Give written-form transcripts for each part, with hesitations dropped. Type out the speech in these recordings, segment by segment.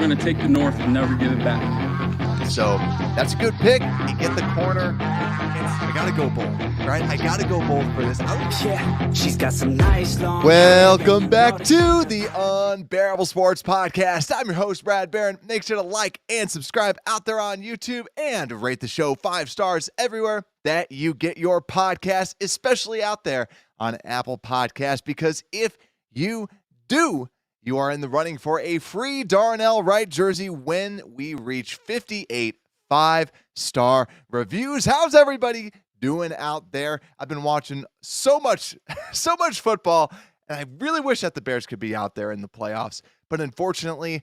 going to take the North and never give it back. So that's a good pick. You get the corner. I got to go bold, right? I got to go bold for this. Yeah, she's got some nice long. Welcome back to the Unbearable Sports Podcast. I'm your host, Brad Barron. Make sure to like and subscribe out there on YouTube and rate the show 5 stars everywhere that you get your podcast, especially out there on Apple Podcasts, because if you do, you are in the running for a free Darnell Wright jersey when we reach 58 5-star reviews. How's everybody doing out there? I've been watching so much football, and I really wish that the Bears could be out there in the playoffs, but unfortunately,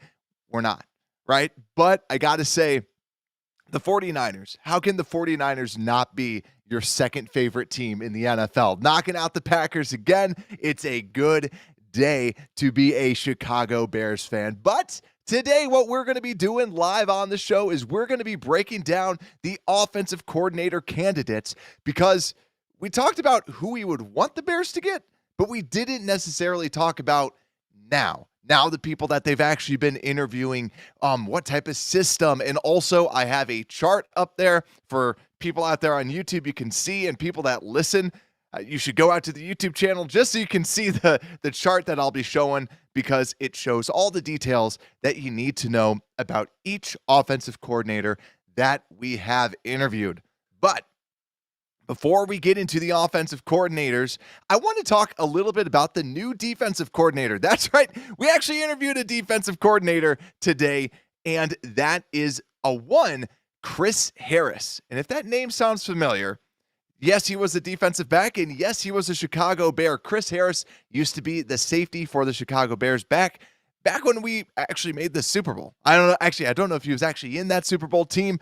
we're not, right? But I got to say, the 49ers, how can the 49ers not be your second favorite team in the NFL? Knocking out the Packers again. It's a good day to be a Chicago Bears fan. But today, what we're going to be doing live on the show is we're going to be breaking down the offensive coordinator candidates, because we talked about who we would want the Bears to get, but we didn't necessarily talk about now the people that they've actually been interviewing, what type of system. And also, I have a chart up there for people out there on YouTube you can see, and people that listen. You should go out to the YouTube channel just so you can see the chart that I'll be showing, because it shows all the details that you need to know about each offensive coordinator that we have interviewed. But before we get into the offensive coordinators, I want to talk a little bit about the new defensive coordinator. That's right. We actually interviewed a defensive coordinator today, and that is Chris Harris. And if that name sounds familiar, yes, he was a defensive back, and yes, he was a Chicago Bear. Chris Harris used to be the safety for the Chicago Bears back when we actually made the Super Bowl. I don't know if he was actually in that Super Bowl team,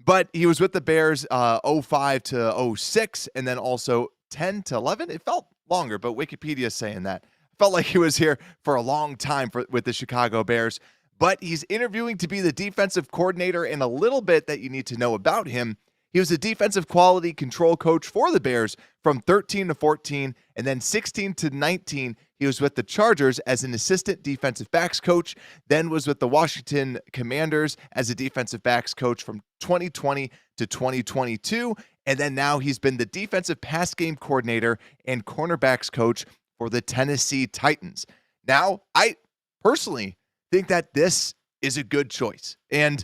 but he was with the Bears 05 to 06, and then also 10 to 11. It felt longer, but Wikipedia is saying that. It felt like he was here for a long time with the Chicago Bears, but he's interviewing to be the defensive coordinator. And a little bit that you need to know about him: he was a defensive quality control coach for the Bears from 13 to 14, and then 16 to 19, he was with the Chargers as an assistant defensive backs coach, then was with the Washington Commanders as a defensive backs coach from 2020 to 2022, and then now he's been the defensive pass game coordinator and cornerbacks coach for the Tennessee Titans. Now, I personally think that this is a good choice, and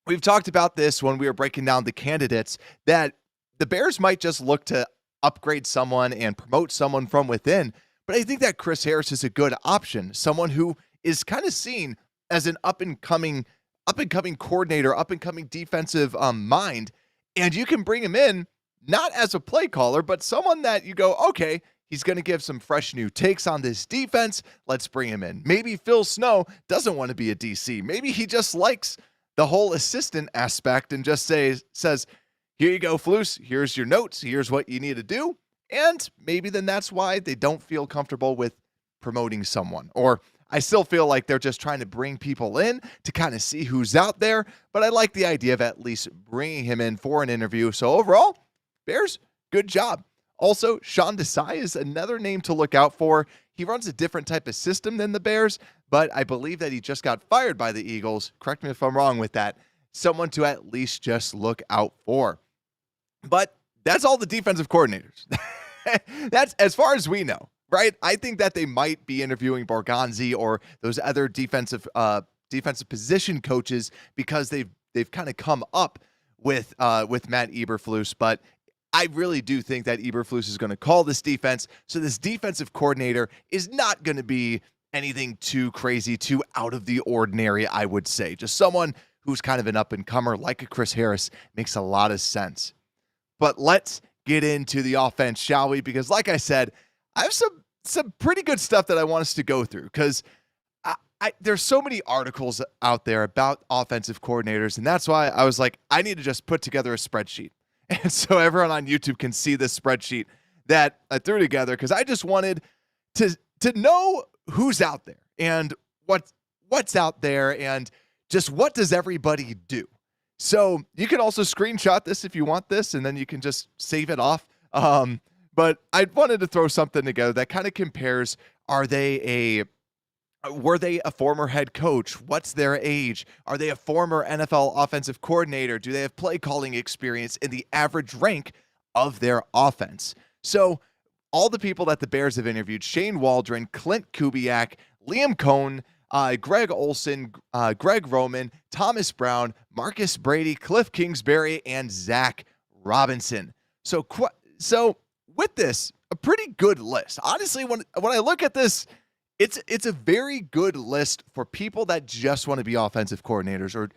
we've talked about this when we were breaking down the candidates, that the Bears might just look to upgrade someone and promote someone from within. But I think that Chris Harris is a good option, someone who is kind of seen as an up-and-coming coordinator, up-and-coming defensive mind. And you can bring him in not as a play caller, but someone that you go, okay, he's going to give some fresh new takes on this defense. Let's bring him in. Maybe Phil Snow doesn't want to be a DC. Maybe he just likes the whole assistant aspect and just says, here you go, Flus, here's your notes, here's what you need to do. And maybe then that's why they don't feel comfortable with promoting someone. Or I still feel like they're just trying to bring people in to kind of see who's out there. But I like the idea of at least bringing him in for an interview. So overall, Bears, good job. Also, Sean Desai is another name to look out for. He runs a different type of system than the Bears, but I believe that he just got fired by the Eagles. Correct me if I'm wrong with that. Someone to at least just look out for. But that's all the defensive coordinators. That's as far as we know, right? I think that they might be interviewing Borgonzi or those other defensive position coaches, because they've kind of come up with Matt Eberflus, but I really do think that Eberflus is going to call this defense. So this defensive coordinator is not going to be anything too crazy, too out of the ordinary, I would say. Just someone who's kind of an up-and-comer like a Chris Harris makes a lot of sense. But let's get into the offense, shall we? Because like I said, I have some pretty good stuff that I want us to go through, because there's so many articles out there about offensive coordinators, and that's why I was like, I need to just put together a spreadsheet. And so everyone on YouTube can see this spreadsheet that I threw together, because I just wanted to know who's out there and what's out there and just what does everybody do. So you can also screenshot this if you want this, and then you can just save it off. But I wanted to throw something together that kind of compares, are they Were they a former head coach? What's their age? Are they a former NFL offensive coordinator? Do they have play calling experience in the average rank of their offense? So all the people that the Bears have interviewed, Shane Waldron, Klint Kubiak, Liam Coen, Greg Olson, Greg Roman, Thomas Brown, Marcus Brady, Cliff Kingsbury, and Zac Robinson. So with this, a pretty good list. Honestly, when I look at this, it's a very good list for people that just want to be offensive coordinators or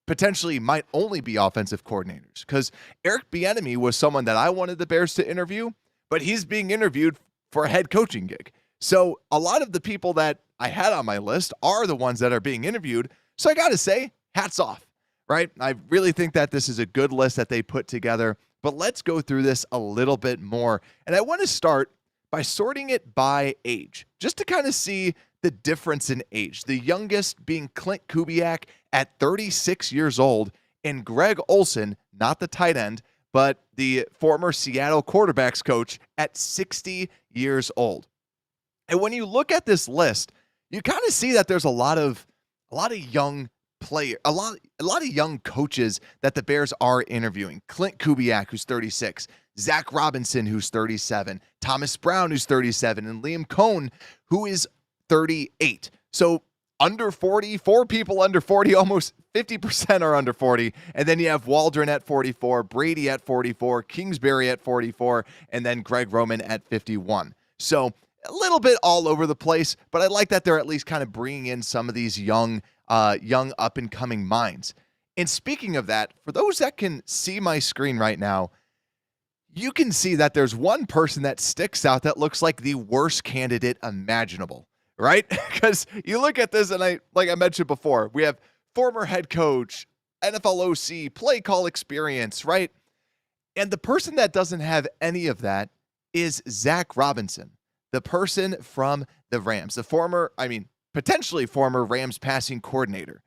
potentially might only be offensive coordinators. Because Eric Bieniemy was someone that I wanted the Bears to interview, but he's being interviewed for a head coaching gig. So a lot of the people that I had on my list are the ones that are being interviewed. So I got to say, hats off, right? I really think that this is a good list that they put together, but let's go through this a little bit more. And I want to start by sorting it by age, just to kind of see the difference in age. The youngest being Klint Kubiak at 36 years old, and Greg Olson, not the tight end, but the former Seattle quarterbacks coach at 60 years old. And when you look at this list, you kind of see that there's a lot of young players, a lot of young coaches that the Bears are interviewing. Klint Kubiak, who's 36, Zac Robinson, who's 37, Thomas Brown, who's 37, and Liam Coen, who is 38. So under 40, 4 people under 40, almost 50% are under 40. And then you have Waldron at 44, Brady at 44, Kingsbury at 44, and then Greg Roman at 51. So a little bit all over the place, but I like that they're at least kind of bringing in some of these young up-and-coming minds. And speaking of that, for those that can see my screen right now, you can see that there's one person that sticks out that looks like the worst candidate imaginable, right? Because you look at this, and like I mentioned before, we have former head coach, NFL OC, play call experience, right? And the person that doesn't have any of that is Zac Robinson, the person from the Rams, potentially former Rams passing coordinator.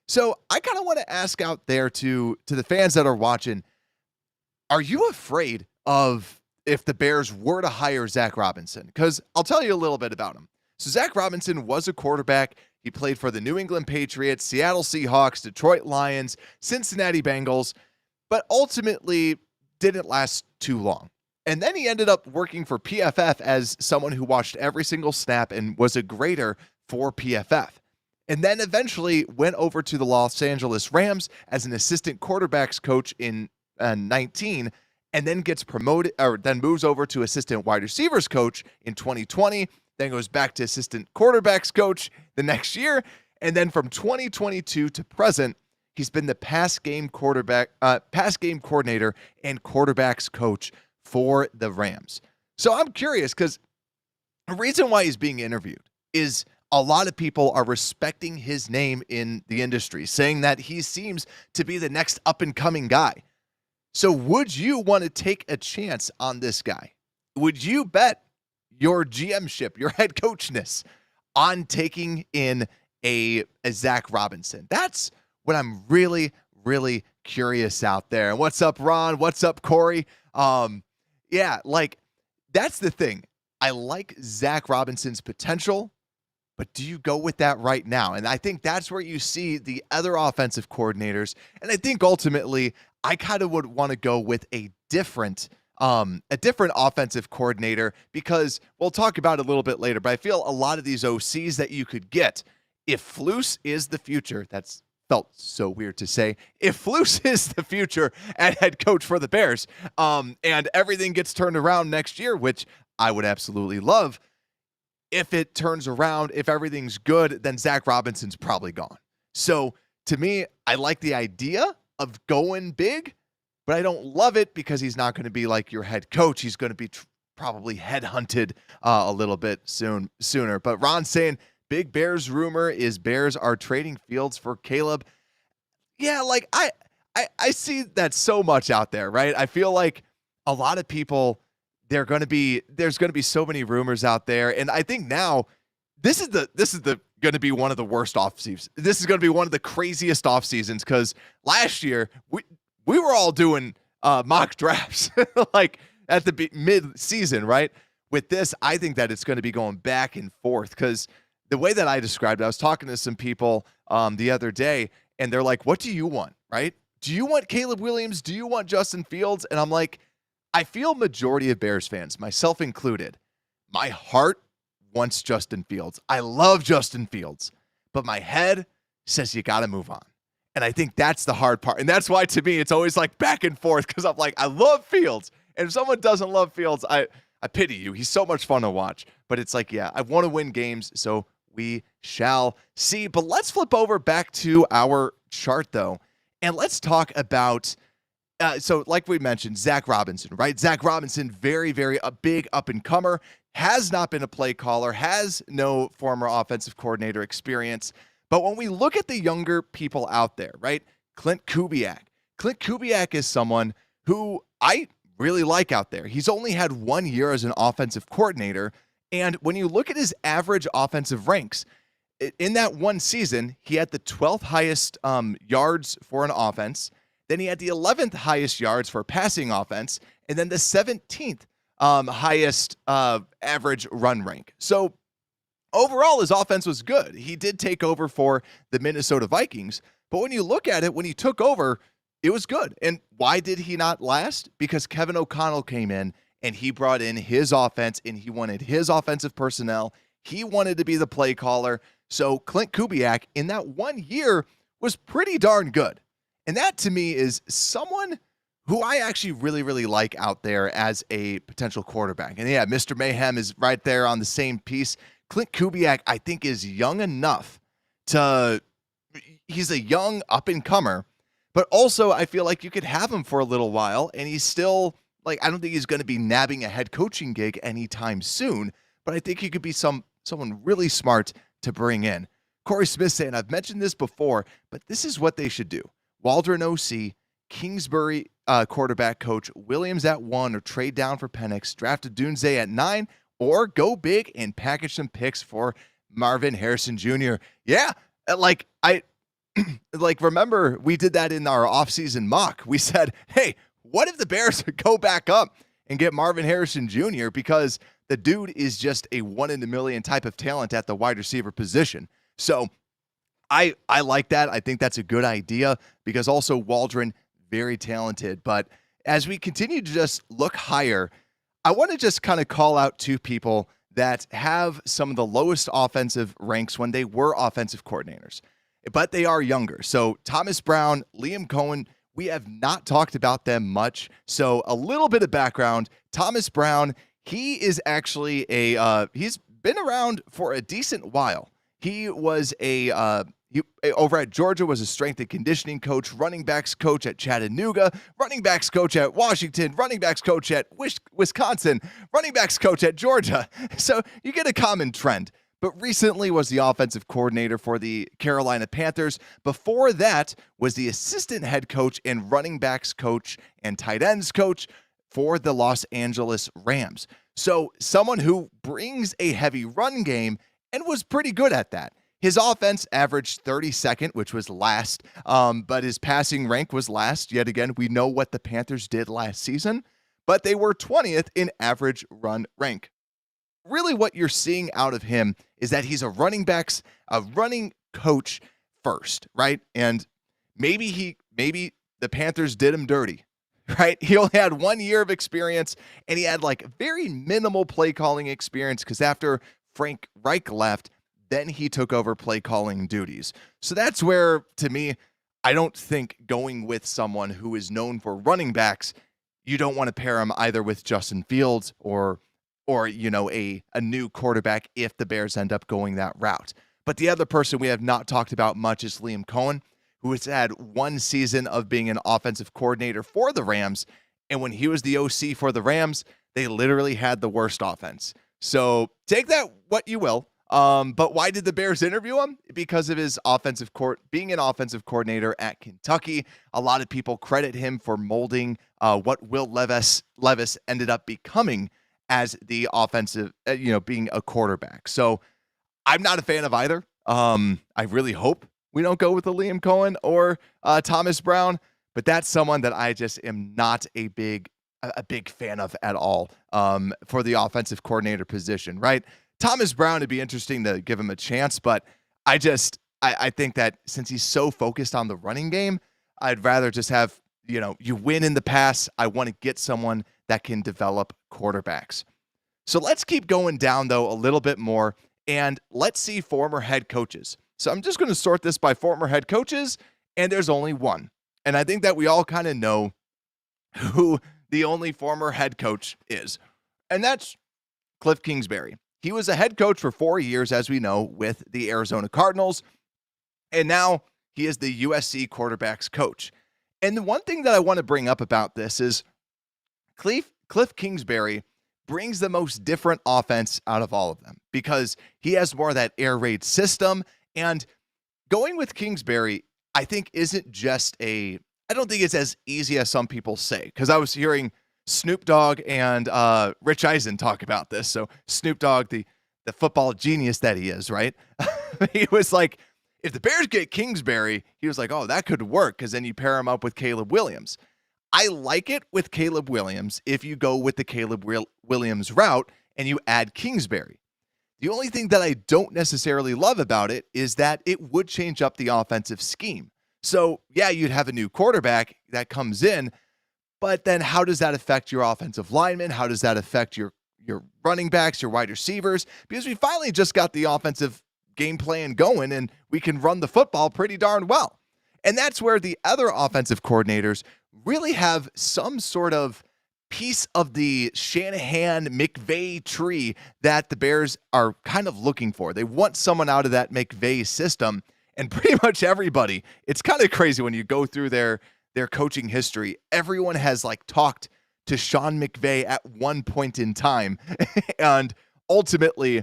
So I kind of want to ask out there to the fans that are watching, are you afraid of if the Bears were to hire Zac Robinson? Because I'll tell you a little bit about him. So Zac Robinson was a quarterback. He played for the New England Patriots, Seattle Seahawks, Detroit Lions, Cincinnati Bengals, but ultimately didn't last too long. And then he ended up working for PFF as someone who watched every single snap and was a grader for PFF. And then eventually went over to the Los Angeles Rams as an assistant quarterbacks coach in 19, and then gets promoted, or then moves over to assistant wide receivers coach in 2020, then goes back to assistant quarterbacks coach the next year. And then from 2022 to present, he's been the pass game coordinator and quarterbacks coach for the Rams. So I'm curious, because the reason why he's being interviewed is a lot of people are respecting his name in the industry, saying that he seems to be the next up-and-coming guy. So would you want to take a chance on this guy? Would you bet your GM-ship, your head coachness, on taking in a Zac Robinson? That's what I'm really, really curious out there. And what's up, Ron? What's up, Corey? That's the thing. I like Zac Robinson's potential, but do you go with that right now? And I think that's where you see the other offensive coordinators. And I think ultimately I kind of would want to go with a different offensive coordinator, because we'll talk about it a little bit later, but I feel a lot of these OCs that you could get, if Flus is the future, that's felt so weird to say, if Flus is the future at head coach for the Bears, and everything gets turned around next year, which I would absolutely love, if it turns around, if everything's good, then Zac Robinson's probably gone. So to me, I like the idea of going big, but I don't love it because he's not going to be like your head coach. He's going to be probably headhunted a little bit sooner. But Ron's saying big Bears rumor is Bears are trading Fields for Caleb. Yeah, like I see that so much out there, right? I feel like a lot of people, there's going to be so many rumors out there, and I think now this is going to be one of the worst off seasons. This is going to be one of the craziest off seasons, because last year we were all doing mock drafts like at the mid season, right? With this, I think that it's going to be going back and forth, because the way that I described it, I was talking to some people the other day, and they're like, what do you want, right? Do you want Caleb Williams? Do you want Justin Fields? And I'm like, I feel majority of Bears fans, myself included, my heart wants Justin Fields. I love Justin Fields, but my head says you got to move on. And I think that's the hard part. And that's why, to me, it's always like back and forth, because I'm like, I love Fields. And if someone doesn't love Fields, I pity you. He's so much fun to watch. But it's like, yeah, I want to win games, so we shall see. But let's flip over back to our chart, though, and let's talk about, so like we mentioned, Zac Robinson, right? Zac Robinson, very, very a big up-and-comer, has not been a play caller, has no former offensive coordinator experience. But when we look at the younger people out there, right? Klint Kubiak is someone who I really like out there. He's only had 1 year as an offensive coordinator. And when you look at his average offensive ranks, in that one season, he had the 12th highest yards for an offense. Then he had the 11th highest yards for a passing offense. And then the 17th highest average run rank. So overall, his offense was good. He did take over for the Minnesota Vikings. But when you look at it, when he took over, it was good. And why did he not last? Because Kevin O'Connell came in and he brought in his offense and he wanted his offensive personnel. He wanted to be the play caller. So Klint Kubiak in that 1 year was pretty darn good. And that to me is someone who I actually really, really like out there as a potential quarterback. And yeah, Mr. Mayhem is right there on the same piece. Klint Kubiak, I think, is young enough he's a young up-and-comer, but also I feel like you could have him for a little while, and he's still, like, I don't think he's going to be nabbing a head coaching gig anytime soon, but I think he could be someone really smart to bring in. Corey Smith saying, I've mentioned this before, but this is what they should do. Waldron OC, Kingsbury quarterback coach, Williams at 1, or trade down for Penix, draft Dunze at 9, or go big and package some picks for Marvin Harrison Jr. Yeah, like remember we did that in our offseason mock. We said, hey, what if the Bears go back up and get Marvin Harrison Jr. because the dude is just a 1 in a million type of talent at the wide receiver position. So I like that. I think that's a good idea because also Waldron, very talented. But as we continue to just look higher, I want to just kind of call out two people that have some of the lowest offensive ranks when they were offensive coordinators, but they are younger. So Thomas Brown, Liam Coen, we have not talked about them much. So a little bit of background. Thomas Brown, he is actually he's been around for a decent while. He was over at Georgia, was a strength and conditioning coach, running backs coach at Chattanooga, running backs coach at Washington, running backs coach at Wisconsin, running backs coach at Georgia. So you get a common trend. But recently was the offensive coordinator for the Carolina Panthers. Before that was the assistant head coach and running backs coach and tight ends coach for the Los Angeles Rams. So someone who brings a heavy run game and was pretty good at that. His offense averaged 32nd, which was last, but his passing rank was last. Yet again, we know what the Panthers did last season, but they were 20th in average run rank. Really what you're seeing out of him is that he's a running coach first, right? And maybe the Panthers did him dirty, right? He only had 1 year of experience and he had like very minimal play calling experience because after Frank Reich left, then he took over play calling duties. So that's where, to me, I don't think going with someone who is known for running backs, you don't want to pair him either with Justin Fields or a new quarterback if the Bears end up going that route. But the other person we have not talked about much is Liam Coen, who has had 1 season of being an offensive coordinator for the Rams. And when he was the OC for the Rams, they literally had the worst offense. So take that what you will. But why did the Bears interview him? Because of his being an offensive coordinator at Kentucky. A lot of people credit him for molding what Will Levis ended up becoming as the offensive, being a quarterback. So I'm not a fan of either. I really hope we don't go with the Liam Coen or Thomas Brown, but that's someone that I just am not a big fan of at all for the offensive coordinator position, right? Thomas Brown, it'd be interesting to give him a chance, but I think that since he's so focused on the running game, I'd rather just have, you win in the pass. I want to get someone that can develop quarterbacks. So let's keep going down, though, a little bit more, and let's see former head coaches. So I'm just going to sort this by former head coaches, and there's only one. And I think that we all kind of know who the only former head coach is, and that's Kliff Kingsbury. He was a head coach for 4 years, as we know, with the Arizona Cardinals, and now he is the USC quarterbacks coach. And the one thing that I want to bring up about this is Kliff Kingsbury brings the most different offense out of all of them because he has more of that air raid system. And going with Kingsbury, I think isn't just I don't think it's as easy as some people say, because I was hearing Snoop Dogg and Rich Eisen talk about this. So Snoop Dogg, the football genius that he is, right? He was like, if the Bears get Kingsbury, he was like, oh, that could work, because then you pair him up with Caleb Williams. I like it with Caleb Williams if you go with the Caleb Williams route and you add Kingsbury. The only thing that I don't necessarily love about it is that it would change up the offensive scheme. So, yeah, you'd have a new quarterback that comes in, but then how does that affect your offensive linemen? How does that affect your running backs, your wide receivers? Because we finally just got the offensive game plan going, and we can run the football pretty darn well. And that's where the other offensive coordinators really have some sort of piece of the Shanahan-McVay tree that the Bears are kind of looking for. They want someone out of that McVay system, and pretty much everybody, it's kind of crazy when you go through their coaching history. Everyone has talked to Sean McVay at one point in time, and ultimately,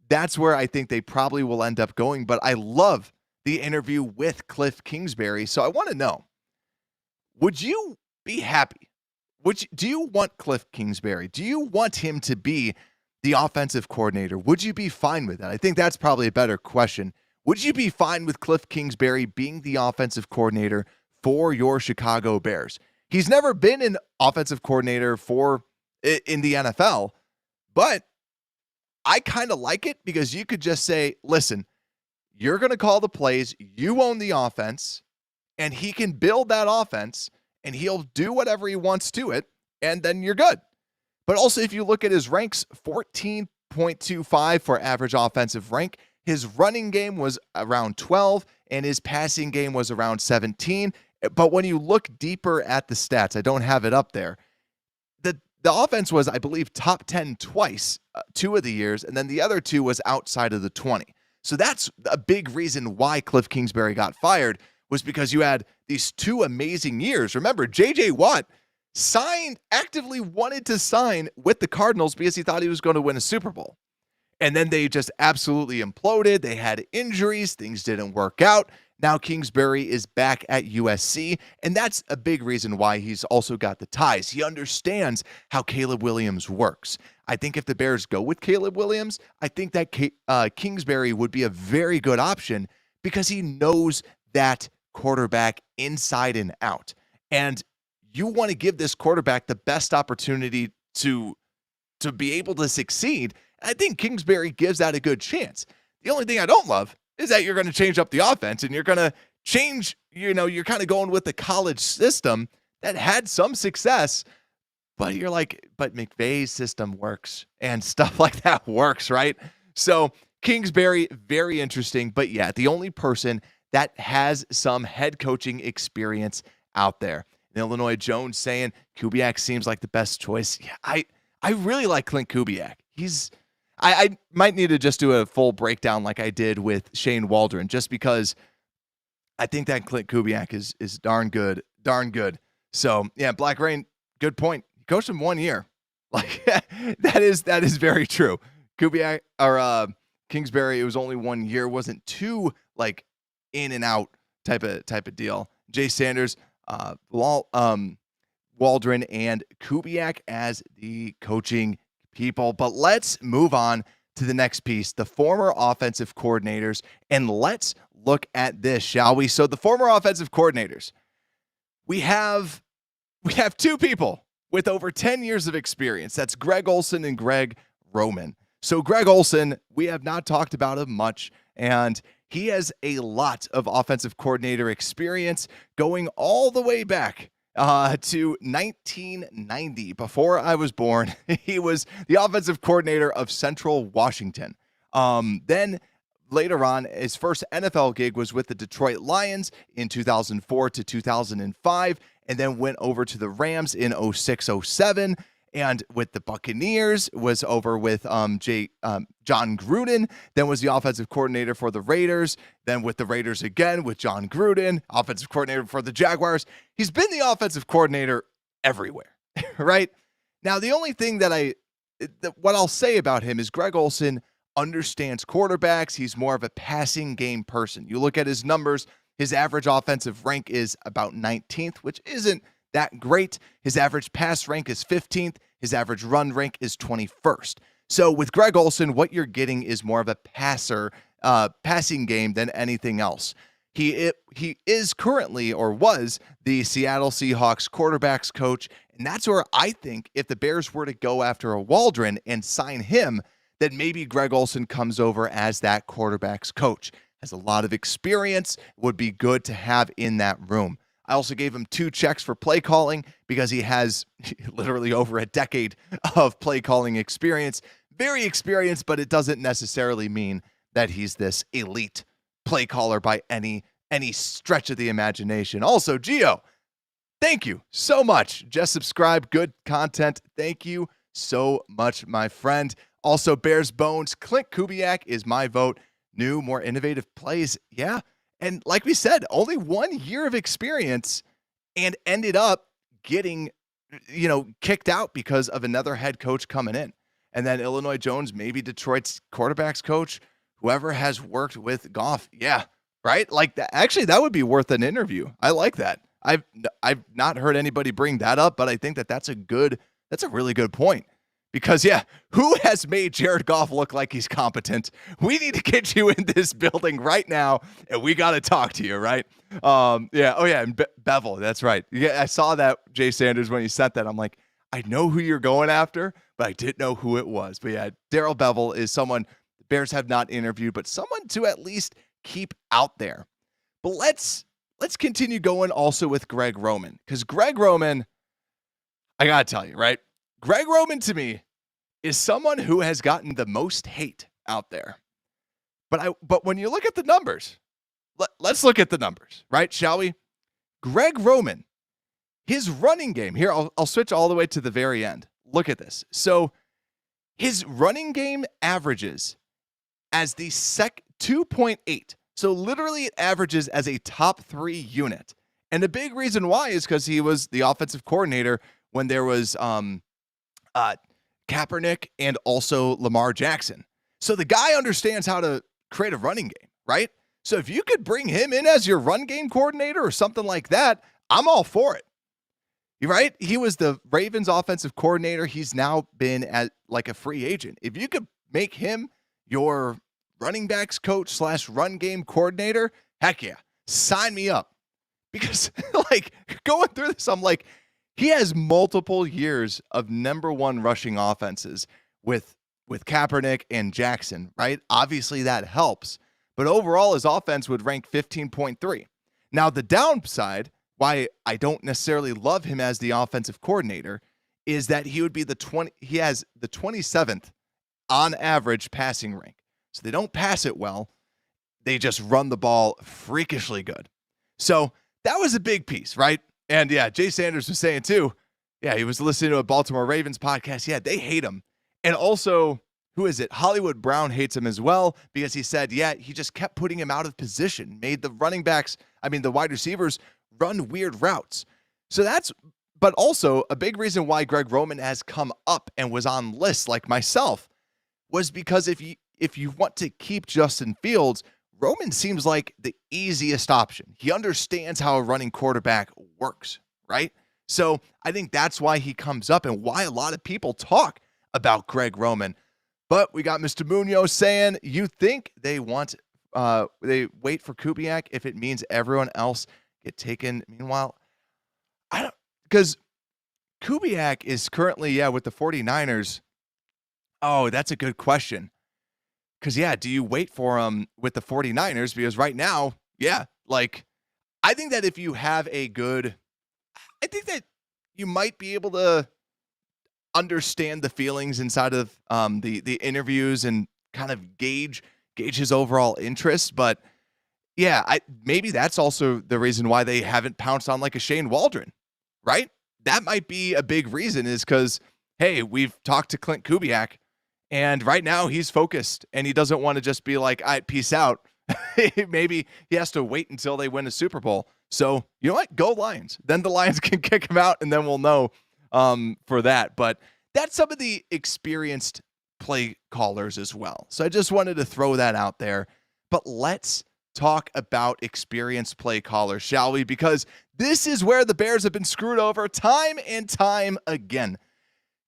that's where I think they probably will end up going. But I love the interview with Kliff Kingsbury, so I want to know, would you be happy? Do you want Kliff Kingsbury? Do you want him to be the offensive coordinator? Would you be fine with that? I think that's probably a better question. Would you be fine with Kliff Kingsbury being the offensive coordinator for your Chicago Bears? He's never been an offensive coordinator in the NFL, but I kind of like it because you could just say, listen, you're going to call the plays, you own the offense, and he can build that offense, and he'll do whatever he wants to it, and then you're good. But also, if you look at his ranks, 14.25 for average offensive rank. His running game was around 12, and his passing game was around 17. But when you look deeper at the stats, I don't have it up there, the offense was, I believe, top 10 twice, 2 of the years, and then the other 2 was outside of the 20. So that's a big reason why Kliff Kingsbury got fired, was because you had these 2 amazing years. Remember, J.J. Watt actively wanted to sign with the Cardinals because he thought he was going to win a Super Bowl. And then they just absolutely imploded. They had injuries. Things didn't work out. Now Kingsbury is back at USC, and that's a big reason why he's also got the ties. He understands how Caleb Williams works. I think if the Bears go with Caleb Williams, I think that Kingsbury would be a very good option because he knows that quarterback inside and out. And you want to give this quarterback the best opportunity to be able to succeed. I think Kingsbury gives that a good chance. The only thing I don't love is that you're going to change up the offense and you're going to change, you're kind of going with the college system that had some success, but you're like, but McVay's system works and stuff like that works, right? So Kingsbury, very interesting, but yeah, the only person that has some head coaching experience out there. In Illinois, Jones saying Kubiak seems like the best choice. Yeah, I really like Klint Kubiak. I might need to just do a full breakdown like I did with Shane Waldron, just because I think that Klint Kubiak is darn good. So yeah, Black Rain, good point. He coached him 1 year. Like that is very true. Kubiak or Kingsbury, it was only 1 year, wasn't too in and out type of deal. Jay Sanders, Waldron and Kubiak as the coaching people. But let's move on to the next piece, the former offensive coordinators, and let's look at this, shall we? So the former offensive coordinators, we have 2 people with over 10 years of experience. That's Greg Olson and Greg Roman. So Greg Olson, we have not talked about him much, and he has a lot of offensive coordinator experience going all the way back to 1990. Before I was born, he was the offensive coordinator of Central Washington. Then later on, his first NFL gig was with the Detroit Lions in 2004 to 2005, and then went over to the Rams in 06-07. And with the Buccaneers, was over with John Gruden, then was the offensive coordinator for the Raiders, then with the Raiders again with John Gruden, offensive coordinator for the Jaguars. He's been the offensive coordinator everywhere, right? Now, the only thing what I'll say about him is Greg Olson understands quarterbacks. He's more of a passing game person. You look at his numbers, his average offensive rank is about 19th, which isn't that great. His average pass rank is 15th. His average run rank is 21st. So with Greg Olson, what you're getting is more of a passing game than anything else. He is currently, or was, the Seattle Seahawks quarterbacks coach, and that's where I think if the Bears were to go after a Waldron and sign him, then maybe Greg Olson comes over as that quarterbacks coach. Has a lot of experience, would be good to have in that room. I also gave him 2 checks for play calling because he has literally over a decade of play calling experience. Very experienced, but it doesn't necessarily mean that he's this elite play caller by any stretch of the imagination. Also, Gio, thank you so much. Just subscribe. Good content. Thank you so much, my friend. Also, Bears Bones. Klint Kubiak is my vote. New, more innovative plays. Yeah. And like we said, only 1 year of experience and ended up getting, kicked out because of another head coach coming in. And then Illinois Jones, maybe Detroit's quarterbacks coach, whoever has worked with Goff. Yeah, right? Like that. Actually, that would be worth an interview. I like that. I've not heard anybody bring that up, but I think that's a really good point. Because, who has made Jared Goff look like he's competent? We need to get you in this building right now, and we got to talk to you, right? And Bevel, that's right. Yeah, I saw that, Jay Sanders, when you sent that. I'm like, I know who you're going after, but I didn't know who it was. But yeah, Darrell Bevel is someone the Bears have not interviewed, but someone to at least keep out there. But let's continue going also with Greg Roman, because Greg Roman, I got to tell you, right? Greg Roman, to me, is someone who has gotten the most hate out there. But when you look at the numbers, let's look at the numbers, right? Shall we? Greg Roman, his running game, here, I'll switch all the way to the very end. Look at this. So his running game averages as the 2.8. So literally it averages as a top 3 unit. And the big reason why is because he was the offensive coordinator when there was Kaepernick and also Lamar Jackson. So the guy understands how to create a running game, right? So if you could bring him in as your run game coordinator or something like that, I'm all for it. Right? He was the Ravens offensive coordinator. He's now been at like a free agent. If you could make him your running backs coach / run game coordinator, heck yeah, sign me up. Because like going through this, I'm like, he has multiple years of number 1 rushing offenses with Kaepernick and Jackson, right? Obviously that helps, but overall his offense would rank 15.3. Now the downside, why I don't necessarily love him as the offensive coordinator, is that he has the 27th on average passing rank. So they don't pass it well. They just run the ball freakishly good. So that was a big piece, right? And yeah, Jay Sanders was saying too, he was listening to a Baltimore Ravens podcast. Yeah, they hate him. And also, who is it? Hollywood Brown hates him as well because he said, he just kept putting him out of position, made the the wide receivers run weird routes. So but also a big reason why Greg Roman has come up and was on lists like myself was because if you want to keep Justin Fields, Roman seems like the easiest option. He understands how a running quarterback works, right? So I think that's why he comes up and why a lot of people talk about Greg Roman. But we got Mr. Munoz saying, you think they wait for Kubiak if it means everyone else get taken. Meanwhile, because Kubiak is currently, with the 49ers. Oh, that's a good question. Because, yeah, do you wait for him with the 49ers? Because right now, yeah, like, I think that if you have I think that you might be able to understand the feelings inside of the interviews and kind of gauge his overall interest. But yeah, maybe that's also the reason why they haven't pounced on like a Shane Waldron, right? That might be a big reason is because, hey, we've talked to Klint Kubiak and right now he's focused and he doesn't want to just be like, all right, peace out. Maybe he has to wait until they win a Super Bowl. So you know what? Go Lions. Then the Lions can kick him out and then we'll know for that. But that's some of the experienced play callers as well. So I just wanted to throw that out there. But let's talk about experienced play callers, shall we? Because this is where the Bears have been screwed over time and time again.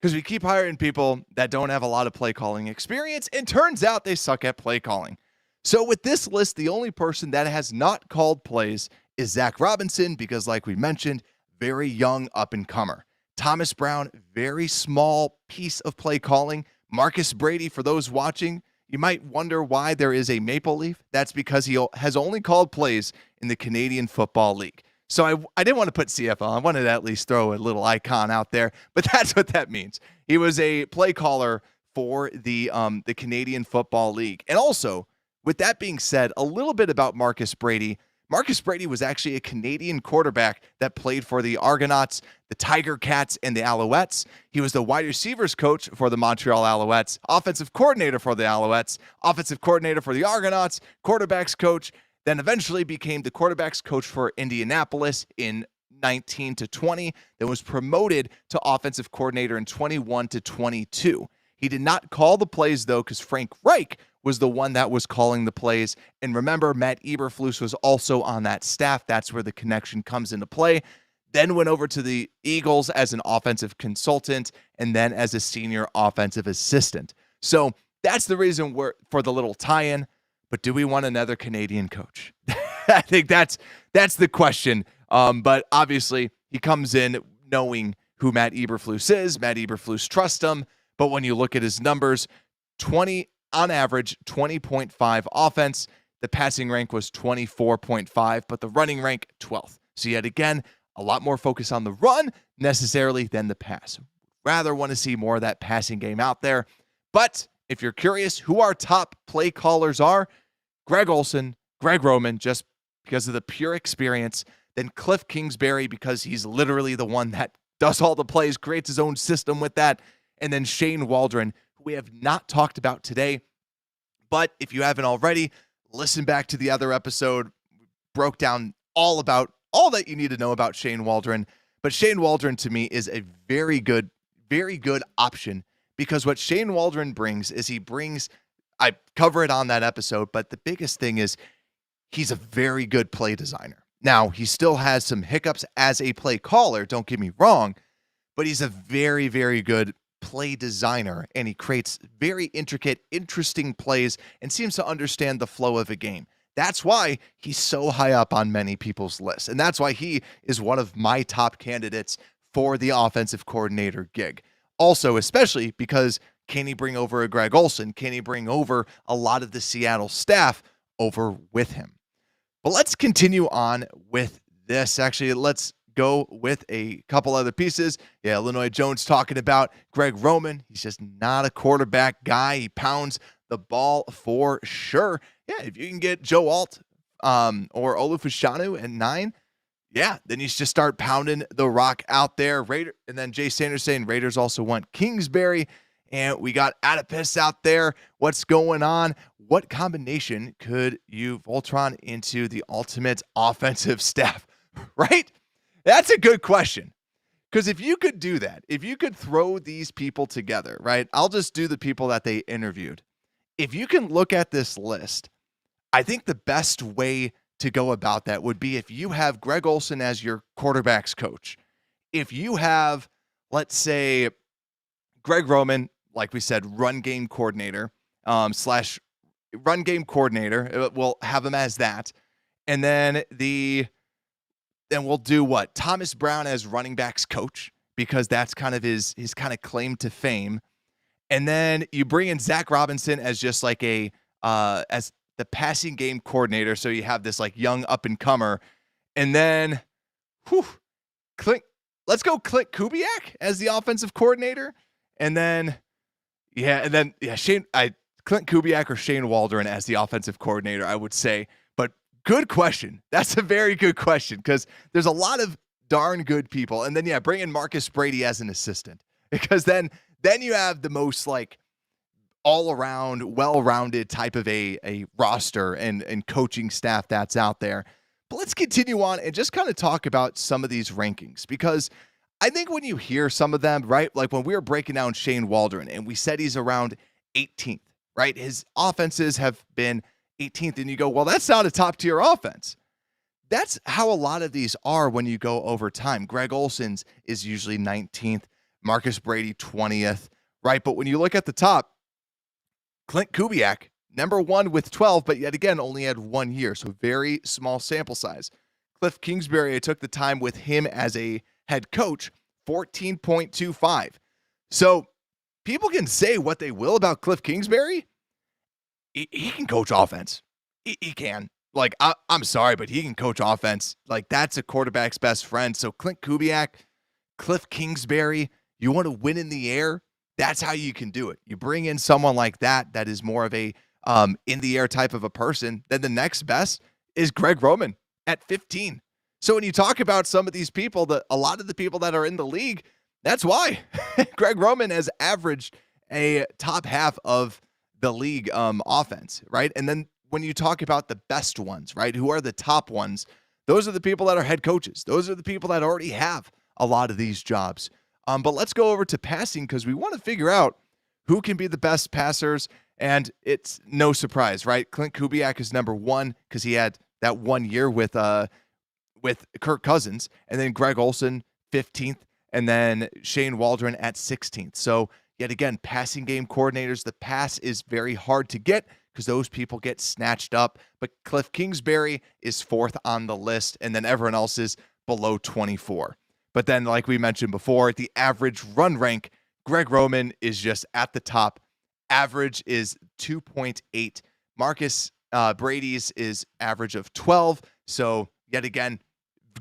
Because we keep hiring people that don't have a lot of play calling experience, and turns out they suck at play calling. So with this list, the only person that has not called plays is Zac Robinson, because like we mentioned, very young up-and-comer. Thomas Brown, very small piece of play calling. Marcus Brady, for those watching, you might wonder why there is a maple leaf. That's because he has only called plays in the Canadian Football League. So I didn't want to put CFL. I wanted to at least throw a little icon out there, but that's what that means. He was a play caller for the Canadian Football League. And also, with that being said, a little bit about Marcus Brady. Marcus Brady was actually a Canadian quarterback that played for the Argonauts, the Tiger Cats, and the Alouettes. He was the wide receivers coach for the Montreal Alouettes, offensive coordinator for the Alouettes, offensive coordinator for the Argonauts, quarterbacks coach, then eventually became the quarterbacks coach for Indianapolis in 19 to 20, then was promoted to offensive coordinator in 21 to 22. He did not call the plays, though, because Frank Reich was the one that was calling the plays. And remember, Matt Eberflus was also on that staff. That's where the connection comes into play. Then went over to the Eagles as an offensive consultant and then as a senior offensive assistant. So that's the reason for the little tie-in. But do we want another Canadian coach? I think that's the question. But obviously, he comes in knowing who Matt Eberflus is. Matt Eberflus trusts him. But when you look at his numbers, on average, 20.5 offense. The passing rank was 24.5, but the running rank, 12th. So yet again, a lot more focus on the run necessarily than the pass. Rather want to see more of that passing game out there. But if you're curious who our top play callers are, Greg Olson, Greg Roman, just because of the pure experience, then Kliff Kingsbury, because he's literally the one that does all the plays, creates his own system with that, and then Shane Waldron, who we have not talked about today. But if you haven't already, listen back to the other episode. Broke down all that you need to know about Shane Waldron. But Shane Waldron, to me, is a very good option, because what Shane Waldron brings is I cover it on that episode, but the biggest thing is he's a very good play designer. Now, he still has some hiccups as a play caller, don't get me wrong, but he's a very, very good play designer, and he creates very intricate, interesting plays and seems to understand the flow of a game. That's why he's so high up on many people's lists, and that's why he is one of my top candidates for the offensive coordinator gig. Also, especially because can he bring over a Greg Olson? Can he bring over a lot of the Seattle staff over with him? But let's continue on with this. Actually, let's go with a couple other pieces. Yeah, Illinois Jones talking about Greg Roman. He's just not a quarterback guy. He pounds the ball for sure. Yeah, if you can get Joe Alt or Olufushanu at 9, yeah, then you just start pounding the rock out there. And then Jay Sanders saying Raiders also want Kingsbury. And we got Adipus out there. What's going on? What combination could you Voltron into the ultimate offensive staff? Right? That's a good question. Because if you could do that, if you could throw these people together, right? I'll just do the people that they interviewed. If you can look at this list, I think the best way to go about that would be if you have Greg Olson as your quarterback's coach. If you have, let's say, Greg Roman, like we said, run game coordinator, slash run game coordinator, we'll have him as that. And then we'll do what? Thomas Brown as running backs coach, because that's kind of his kind of claim to fame. And then you bring in Zac Robinson as just like as the passing game coordinator. So you have this like young up and comer. And then, let's go Klint Kubiak as the offensive coordinator. And then, Klint Kubiak or Shane Waldron as the offensive coordinator, I would say. But good question. That's a very good question because there's a lot of darn good people. And then, bring in Marcus Brady as an assistant because then you have the most like all around, well-rounded type of a roster and coaching staff that's out there. But let's continue on and just kind of talk about some of these rankings because I think when you hear some of them, right, like when we were breaking down Shane Waldron and we said he's around 18th, right? His offenses have been 18th and you go, well, that's not a top-tier offense. That's how a lot of these are when you go over time. Greg Olson's is usually 19th, Marcus Brady 20th, right? But when you look at the top, Klint Kubiak, number 1 with 12, but yet again, only had 1 year, so very small sample size. Cliff Kingsbury, I took the time with him as a head coach, 14.25. So people can say what they will about Cliff Kingsbury. He can coach offense. He can. Like, I'm sorry, but he can coach offense. Like, that's a quarterback's best friend. So Klint Kubiak, Cliff Kingsbury, you want to win in the air? That's how you can do it. You bring in someone like that is more of a in the air type of a person. Then the next best is Greg Roman at 15. So when you talk about some of these people, a lot of the people that are in the league, that's why Greg Roman has averaged a top half of the league offense, right? And then when you talk about the best ones, right, who are the top ones, those are the people that are head coaches. Those are the people that already have a lot of these jobs. But let's go over to passing because we want to figure out who can be the best passers. And it's no surprise, right? Klint Kubiak is number 1 because he had that 1 year with Kirk Cousins. And then Greg Olson, 15th. And then Shane Waldron at 16th. So yet again, passing game coordinators, the pass is very hard to get because those people get snatched up. But Kliff Kingsbury is 4th on the list. And then everyone else is below 24. But then, like we mentioned before, the average run rank, Greg Roman is just at the top. Average is 2.8. Marcus Brady's is average of 12. So, yet again,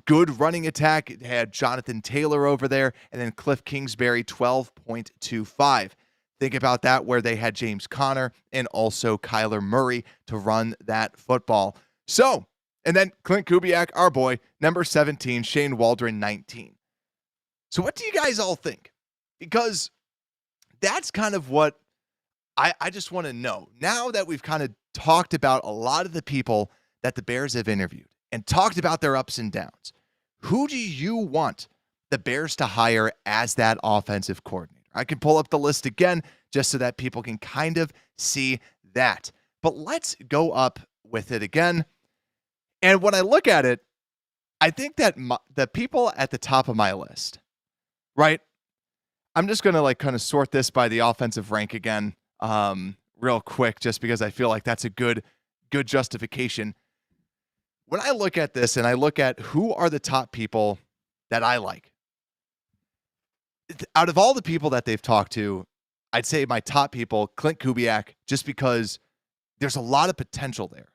good running attack. It had Jonathan Taylor over there. And then Kliff Kingsbury, 12.25. Think about that, where they had James Conner and also Kyler Murray to run that football. So, and then Klint Kubiak, our boy, number 17, Shane Waldron, 19. So what do you guys all think? Because that's kind of what I just want to know. Now that we've kind of talked about a lot of the people that the Bears have interviewed and talked about their ups and downs, who do you want the Bears to hire as that offensive coordinator? I can pull up the list again just so that people can kind of see that. But let's go up with it again. And when I look at it, I think that the people at the top of my list, right? I'm just going to like kind of sort this by the offensive rank again real quick just because I feel like that's a good justification. When I look at this and I look at who are the top people that I like, out of all the people that they've talked to, I'd say my top people, Klint Kubiak, just because there's a lot of potential there.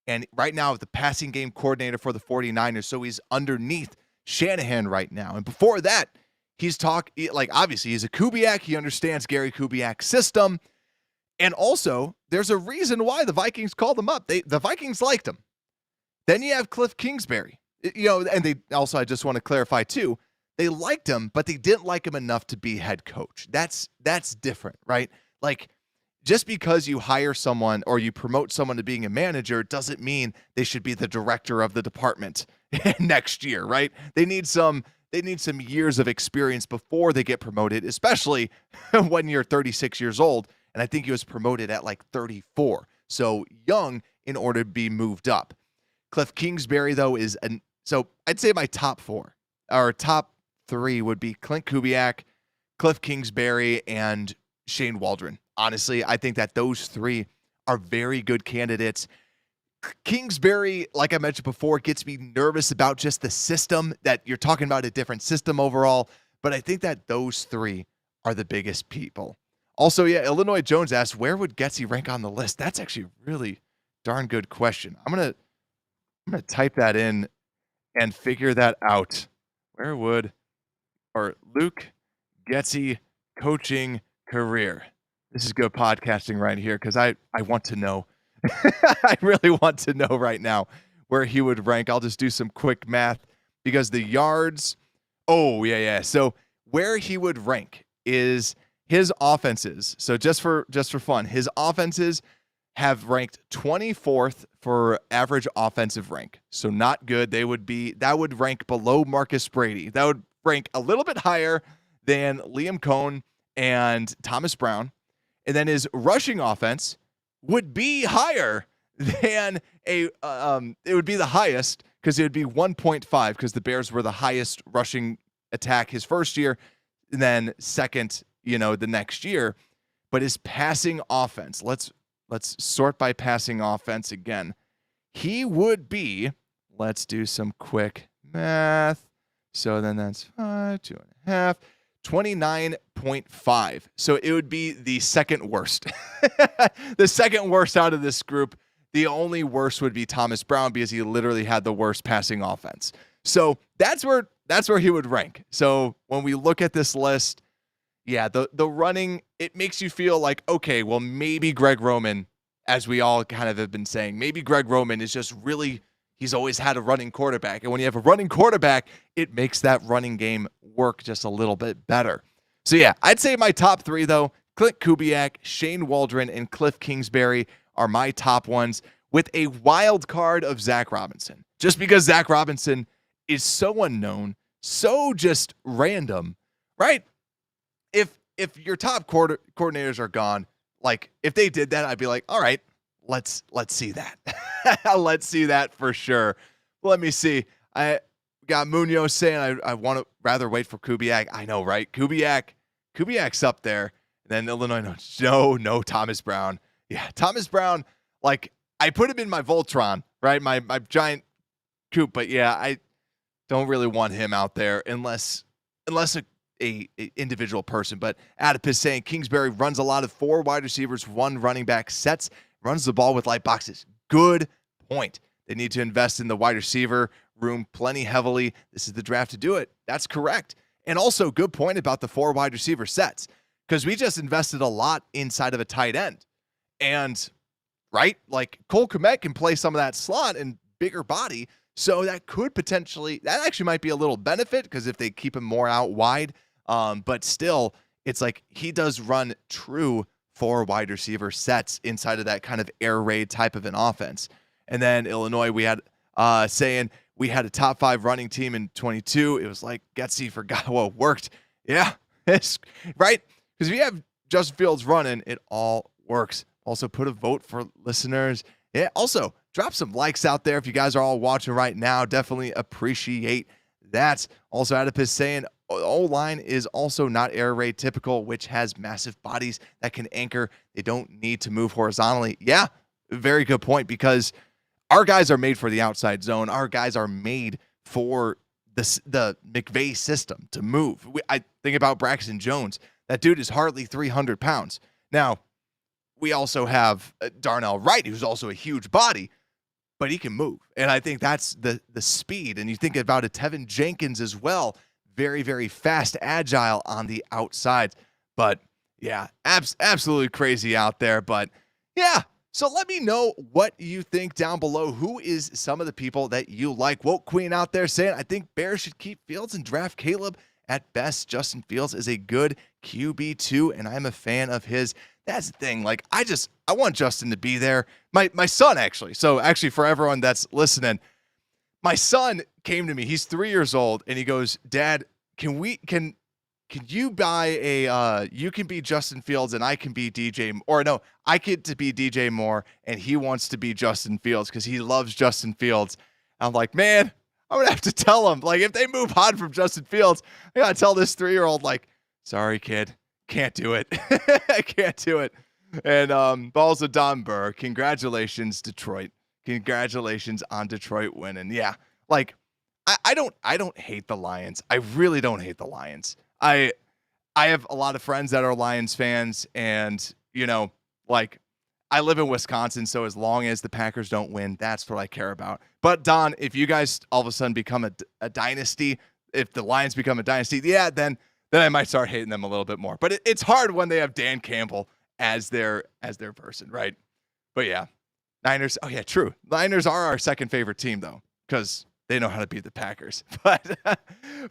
And right now, the passing game coordinator for the 49ers, so he's underneath Shanahan right now. And before that, obviously, he's a Kubiak. He understands Gary Kubiak's system. And also, there's a reason why the Vikings called him up. The Vikings liked him. Then you have Kliff Kingsbury. And they also, I just want to clarify too, they liked him, but they didn't like him enough to be head coach. That's different, right? Like, just because you hire someone or you promote someone to being a manager doesn't mean they should be the director of the department next year, right? They need some years of experience before they get promoted, especially when you're 36 years old. And I think he was promoted at like 34. So young in order to be moved up. Kliff Kingsbury, though, so I'd say my top 4 or top 3 would be Klint Kubiak, Kliff Kingsbury, and Shane Waldron. Honestly, I think that those 3 are very good candidates. Kingsbury, like I mentioned before, gets me nervous about just the system, that you're talking about a different system overall. But I think that those 3 are the biggest people. Also, yeah, Illinois Jones asked, where would Getsy rank on the list? That's actually a really darn good question. I'm gonna type that in and figure that out. Where would or Luke Getsy coaching career? This is good podcasting right here because I want to know. I really want to know right now where he would rank. I'll just do some quick math because the yards. Oh, yeah. So where he would rank is his offenses. So just for fun, his offenses have ranked 24th for average offensive rank. So not good. That would rank below Marcus Brady. That would rank a little bit higher than Liam Coen and Thomas Brown. And then his rushing offense would be higher than it would be the highest because it would be 1.5 because the Bears were the highest rushing attack his first year and then second, the next year. But his passing offense, let's sort by passing offense again. He would be, let's do some quick math. So then that's 5, 2.5, 29.5. So it would be the second worst. The second worst out of this group. The only worst would be Thomas Brown because he literally had the worst passing offense. So that's where he would rank. So when we look at this list, yeah, the running, it makes you feel like, okay, well, maybe Greg Roman, as we all kind of have been saying, maybe Greg Roman is just really, he's always had a running quarterback. And when you have a running quarterback, it makes that running game work just a little bit better. So yeah, I'd say my top three, though, Klint Kubiak, Shane Waldron, and Kliff Kingsbury are my top ones with a wild card of Zac Robinson. Just because Zac Robinson is so unknown, so just random, right? If your top coordinators are gone, like if they did that, I'd be like, all right, let's see that. Let's see that for sure. Let me see. I got Munoz saying I want to rather wait for Kubiak. I know, right? Kubiak's up there. And then Illinois, no, Thomas Brown. Yeah, Thomas Brown, like I put him in my Voltron, right? My giant coop, but yeah, I don't really want him out there unless a individual person. But Adipus saying Kingsbury runs a lot of 4 wide receivers, 1 running back sets, runs the ball with light boxes. Good point. They need to invest in the wide receiver room plenty heavily. This is the draft to do it. That's correct. And also good point about the 4 wide receiver sets because we just invested a lot inside of a tight end. And right, like Cole Kmet can play some of that slot and bigger body. So that actually might be a little benefit because if they keep him more out wide, but still, it's like he does run true 4 wide receiver sets inside of that kind of air raid type of an offense. And then Illinois, we had saying we had a top 5 running team in 22. It was like Getsy forgot what worked. Yeah, it's right. Because if you have Justin Fields running, it all works. Also put a vote for listeners. Yeah. Also drop some likes out there if you guys are all watching right now. Definitely appreciate that. Also, Adipus saying O-line is also not air raid typical, which has massive bodies that can anchor. They don't need to move horizontally. Yeah, very good point because our guys are made for the outside zone. Our guys are made for the McVay system to move. I think about Braxton Jones. That dude is hardly 300 pounds. Now, we also have Darnell Wright, who's also a huge body, but he can move. And I think that's the speed. And you think about it, Tevin Jenkins as well. Very, very fast, agile on the outside. But yeah, absolutely crazy out there. But yeah, so let me know what you think down below. Who is some of the people that you like? Woke Queen out there saying, I think Bears should keep Fields and draft Caleb. At best, Justin Fields is a good QB2, and I'm a fan of his. That's the thing. Like, I want Justin to be there. My son, actually. So actually, for everyone that's listening, my son came to me. He's 3 years old, and he goes, Dad, can you buy a you can be Justin Fields and I can be DJ, or no, I get to be DJ Moore and he wants to be Justin Fields because he loves Justin Fields. I'm like, man, I'm gonna have to tell him, like, if they move on from Justin Fields, I gotta tell this 3-year-old, like, sorry, kid, can't do it. I can't do it. And also Don Burr, congratulations, Detroit. Congratulations on Detroit winning. Yeah, like I don't hate the Lions. I really don't hate the Lions. I have a lot of friends that are Lions fans, and, like, I live in Wisconsin, so as long as the Packers don't win, that's what I care about. But, Don, if you guys all of a sudden become a dynasty, if the Lions become a dynasty, yeah, then I might start hating them a little bit more. But it's hard when they have Dan Campbell as their person, right? But, yeah, Niners, oh, yeah, true. Niners are our second favorite team, though, because they know how to beat the Packers. But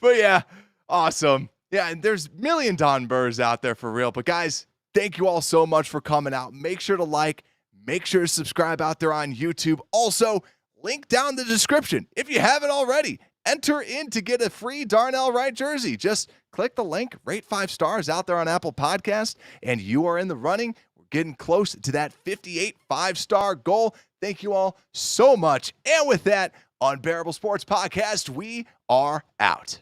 yeah, awesome. Yeah, and there's million Don Burrs out there for real. But, guys, thank you all so much for coming out. Make sure to like, make sure to subscribe out there on YouTube. Also, link down in the description. If you haven't already, enter in to get a free Darnell Wright jersey. Just click the link, rate 5 stars out there on Apple Podcasts, and you are in the running. We're getting close to that 58 5-star goal. Thank you all so much. And with that, Unbearable Sports Podcast, we are out.